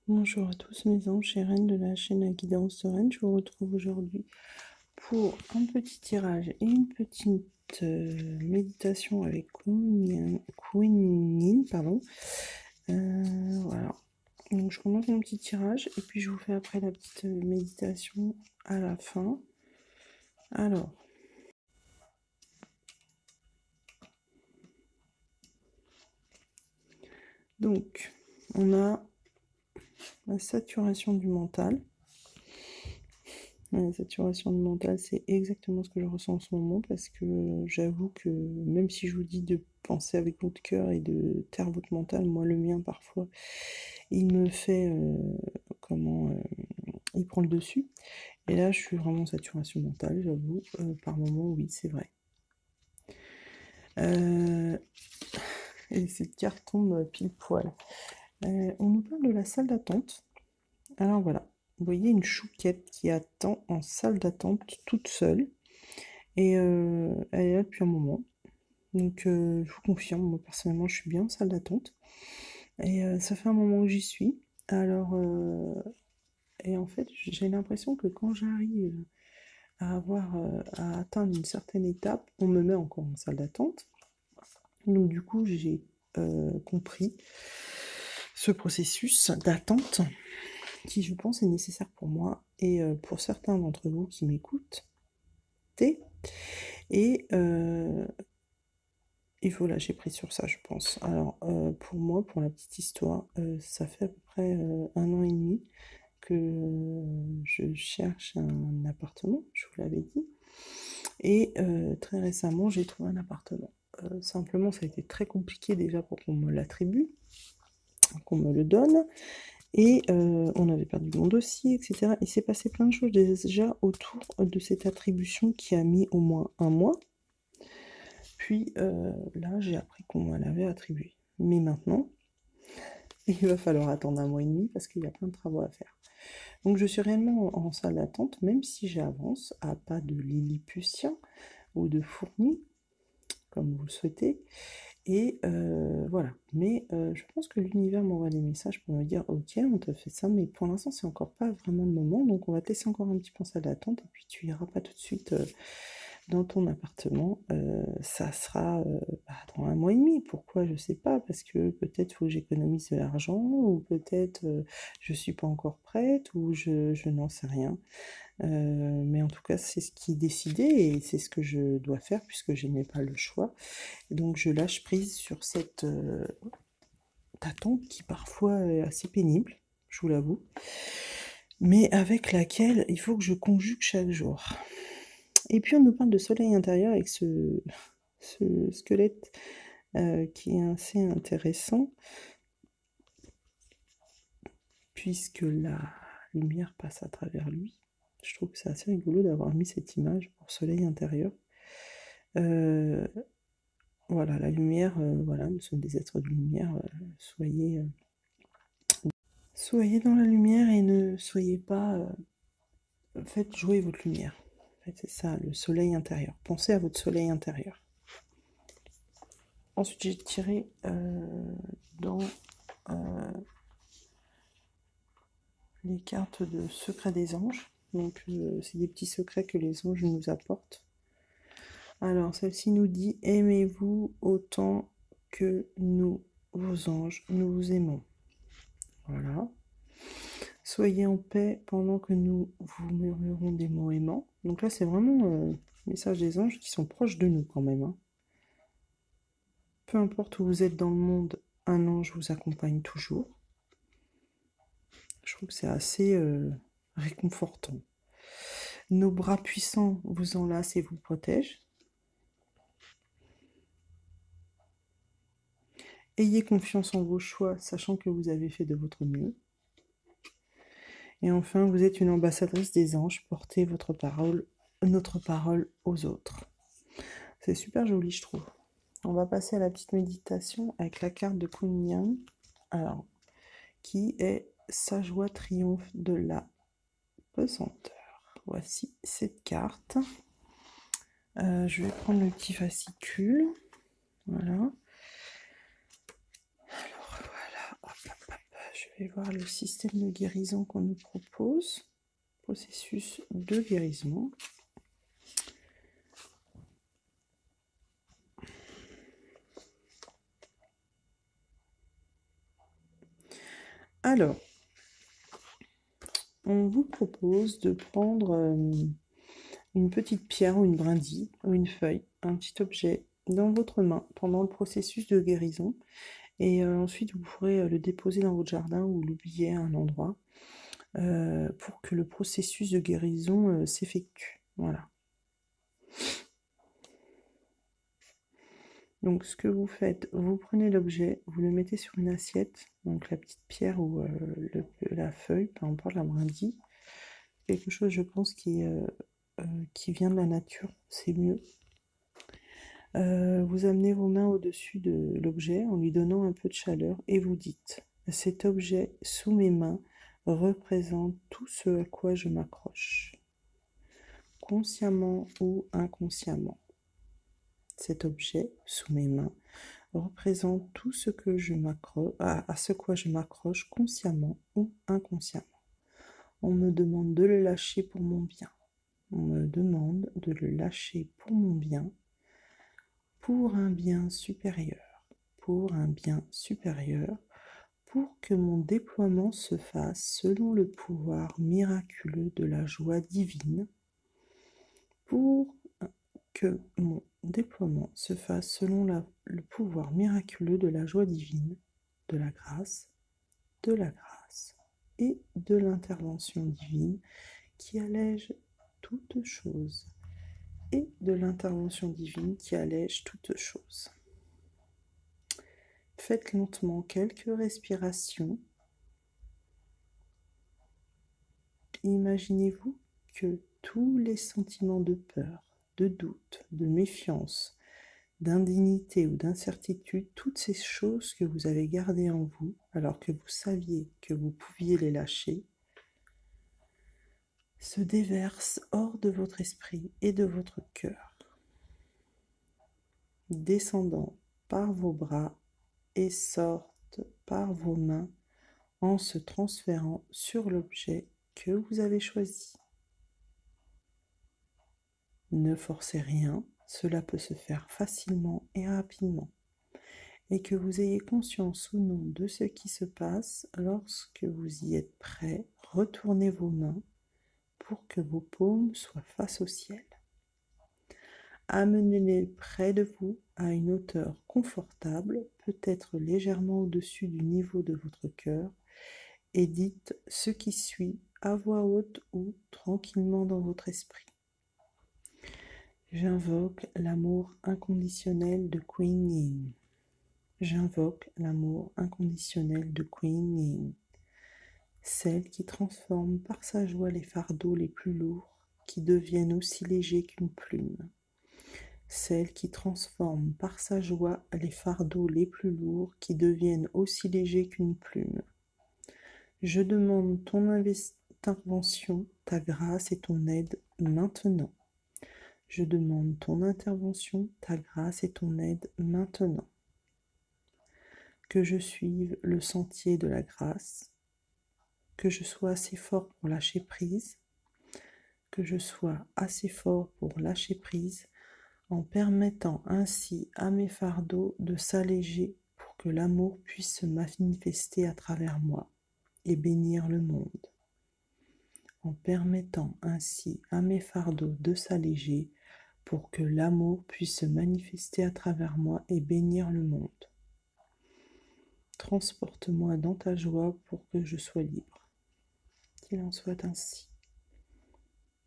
Bonjour à tous mes anges, c'est Reine de la chaîne à guidance sereine. Je vous retrouve aujourd'hui pour un petit tirage et une petite méditation avec Queen pardon. Voilà. Donc je commence mon petit tirage et puis je vous fais après la petite méditation à la fin. Alors, donc on a la saturation du mental. La saturation du mental, c'est exactement ce que je ressens en ce moment parce que j'avoue que même si je vous dis de penser avec votre cœur et de taire votre mental, moi le mien parfois, il me fait il prend le dessus. Et là, je suis vraiment en saturation mentale, j'avoue. Par moment, oui, c'est vrai. Et cette carte tombe pile poil. On nous parle de la salle d'attente. Alors voilà, vous voyez une chouquette qui attend en salle d'attente toute seule. Et elle est là depuis un moment. Donc je vous confirme, moi personnellement, je suis bien en salle d'attente. Et ça fait un moment que j'y suis. Alors, et en fait, j'ai l'impression que quand j'arrive à atteindre une certaine étape, on me met encore en salle d'attente. Donc du coup, j'ai compris ce processus d'attente qui, je pense, est nécessaire pour moi et pour certains d'entre vous qui m'écoutent. Et il faut lâcher prise sur ça, je pense. Alors, pour moi, pour la petite histoire, ça fait à peu près 1 an et demi que je cherche un appartement, je vous l'avais dit. Et très récemment, j'ai trouvé un appartement. Simplement, ça a été très compliqué déjà pour qu'on me l'attribue, qu'on me le donne. Et on avait perdu mon dossier, etc. Il s'est passé plein de choses déjà autour de cette attribution qui a mis au moins un mois. Puis là, j'ai appris qu'on me l'avait attribué. Mais maintenant, il va falloir attendre 1 mois et demi parce qu'il y a plein de travaux à faire. Donc je suis réellement en salle d'attente, même si j'avance à pas de lilliputien ou de fourmi, comme vous le souhaitez. Et voilà. Mais je pense que l'univers m'envoie des messages pour me dire, ok, on te fait ça, mais pour l'instant, c'est encore pas vraiment le moment. Donc on va te laisser encore un petit peu en salle d'attente et puis tu iras pas tout de suite dans ton appartement, ça sera dans 1 mois et demi. Pourquoi? Je sais pas, parce que peut-être faut que j'économise de l'argent, ou peut-être je suis pas encore prête, ou je n'en sais rien. Mais en tout cas, c'est ce qui est décidé et c'est ce que je dois faire puisque je n'ai pas le choix. Donc je lâche prise sur cette attente qui parfois est assez pénible, je vous l'avoue, mais avec laquelle il faut que je conjugue chaque jour. Et puis on nous parle de soleil intérieur avec ce squelette qui est assez intéressant, puisque la lumière passe à travers lui. Je trouve que c'est assez rigolo d'avoir mis cette image pour soleil intérieur. Voilà, la lumière, voilà, nous sommes des êtres de lumière, soyez dans la lumière et ne soyez pas... faites jouer votre lumière. En fait, c'est ça, le soleil intérieur. Pensez à votre soleil intérieur. Ensuite, j'ai tiré dans les cartes de secret des anges. Donc, c'est des petits secrets que les anges nous apportent. Alors, celle-ci nous dit: aimez-vous autant que nous, vos anges, nous vous aimons. Voilà. Soyez en paix pendant que nous vous murmurons des mots aimants. Donc là, c'est vraiment le message des anges qui sont proches de nous quand même, hein. Peu importe où vous êtes dans le monde, un ange vous accompagne toujours. Je trouve que c'est assez réconfortant. Nos bras puissants vous enlacent et vous protègent. Ayez confiance en vos choix, sachant que vous avez fait de votre mieux. Et enfin, vous êtes une ambassadrice des anges, portez votre parole, notre parole aux autres. C'est super joli, je trouve. On va passer à la petite méditation avec la carte de Kunyan, alors, qui est sa joie triomphe de la pesanteur. Voici cette carte. Je vais prendre le petit fascicule. Voilà. Alors voilà, hop, hop, hop. je vais voir le système de guérison qu'on nous propose. Processus de guérison. Alors, on vous propose de prendre une petite pierre ou une brindille ou une feuille, un petit objet dans votre main pendant le processus de guérison. Et ensuite, vous pourrez le déposer dans votre jardin ou l'oublier à un endroit pour que le processus de guérison s'effectue. Voilà. Donc, ce que vous faites, vous prenez l'objet, vous le mettez sur une assiette, donc la petite pierre ou la feuille, peu importe, la brindille. Quelque chose, je pense, qui vient de la nature, c'est mieux. Vous amenez vos mains au-dessus de l'objet en lui donnant un peu de chaleur et vous dites: cet objet sous mes mains représente tout ce à quoi je m'accroche, consciemment ou inconsciemment. Cet objet sous mes mains représente tout ce que je m'accroche, à ce quoi je m'accroche consciemment ou inconsciemment. On me demande de le lâcher pour mon bien. On me demande de le lâcher pour mon bien, pour un bien supérieur, pour un bien supérieur, pour que mon déploiement se fasse selon le pouvoir miraculeux de la joie divine, pour que mon déploiement se fasse selon le pouvoir miraculeux de la joie divine, de la grâce et de l'intervention divine qui allège toutes choses, et de l'intervention divine qui allège toutes choses. Faites lentement quelques respirations. Imaginez-vous que tous les sentiments de peur, de doute, de méfiance, d'indignité ou d'incertitude, toutes ces choses que vous avez gardées en vous alors que vous saviez que vous pouviez les lâcher, se déversent hors de votre esprit et de votre cœur, descendant par vos bras et sortent par vos mains en se transférant sur l'objet que vous avez choisi. Ne forcez rien, cela peut se faire facilement et rapidement. Et que vous ayez conscience ou non de ce qui se passe, lorsque vous y êtes prêt, retournez vos mains pour que vos paumes soient face au ciel. Amenez-les près de vous à une hauteur confortable, peut-être légèrement au-dessus du niveau de votre cœur, et dites ce qui suit à voix haute ou tranquillement dans votre esprit. J'invoque l'amour inconditionnel de Kuan Yin. J'invoque l'amour inconditionnel de Kuan Yin, celle qui transforme par sa joie les fardeaux les plus lourds, qui deviennent aussi légers qu'une plume. Celle qui transforme par sa joie les fardeaux les plus lourds, qui deviennent aussi légers qu'une plume. Je demande ton intervention, ta grâce et ton aide maintenant. Je demande ton intervention, ta grâce et ton aide maintenant. Que je suive le sentier de la grâce, que je sois assez fort pour lâcher prise, que je sois assez fort pour lâcher prise, en permettant ainsi à mes fardeaux de s'alléger pour que l'amour puisse se manifester à travers moi et bénir le monde. En permettant ainsi à mes fardeaux de s'alléger pour que l'amour puisse se manifester à travers moi et bénir le monde. Transporte-moi dans ta joie pour que je sois libre. Qu'il en soit ainsi.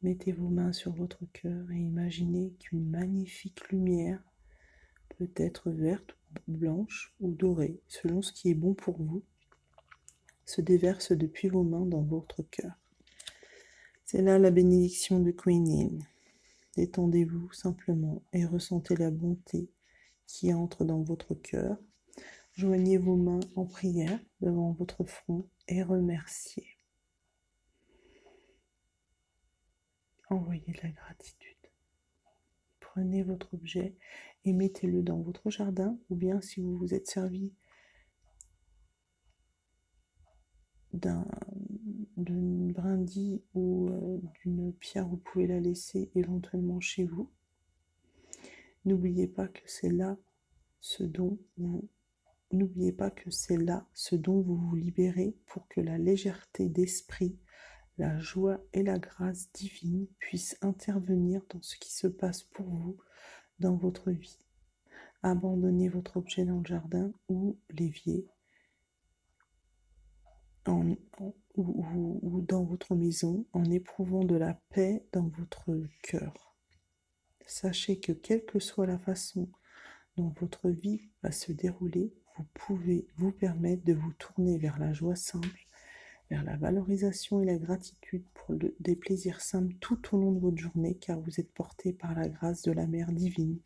Mettez vos mains sur votre cœur et imaginez qu'une magnifique lumière, peut-être verte, blanche ou dorée, selon ce qui est bon pour vous, se déverse depuis vos mains dans votre cœur. C'est là la bénédiction de Kuan Yin. Détendez-vous simplement et ressentez la bonté qui entre dans votre cœur. Joignez vos mains en prière devant votre front et remerciez. Envoyez de la gratitude. Prenez votre objet et mettez-le dans votre jardin, ou bien si vous vous êtes servi d'une brindille ou d'une pierre, vous pouvez la laisser éventuellement chez vous. N'oubliez pas que c'est là ce dont vous N'oubliez pas que c'est là ce dont vous vous libérez pour que la légèreté d'esprit, la joie et la grâce divine puissent intervenir dans ce qui se passe pour vous dans votre vie. Abandonnez votre objet dans le jardin ou l'évier ou dans votre maison en éprouvant de la paix dans votre cœur. Sachez que quelle que soit la façon dont votre vie va se dérouler, vous pouvez vous permettre de vous tourner vers la joie simple, vers la valorisation et la gratitude pour des plaisirs simples tout au long de votre journée, car vous êtes porté par la grâce de la Mère divine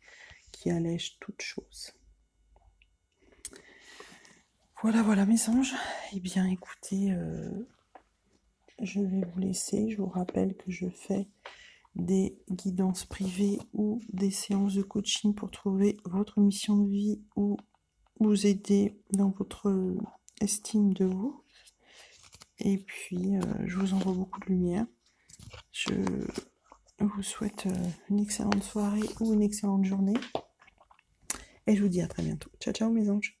qui allège toutes choses. Voilà mes anges. Eh bien écoutez, je vais vous laisser. Je vous rappelle que je fais des guidances privées ou des séances de coaching pour trouver votre mission de vie ou vous aider dans votre estime de vous. Et puis, je vous envoie beaucoup de lumière. Je vous souhaite une excellente soirée ou une excellente journée. Et je vous dis à très bientôt. Ciao, ciao mes anges.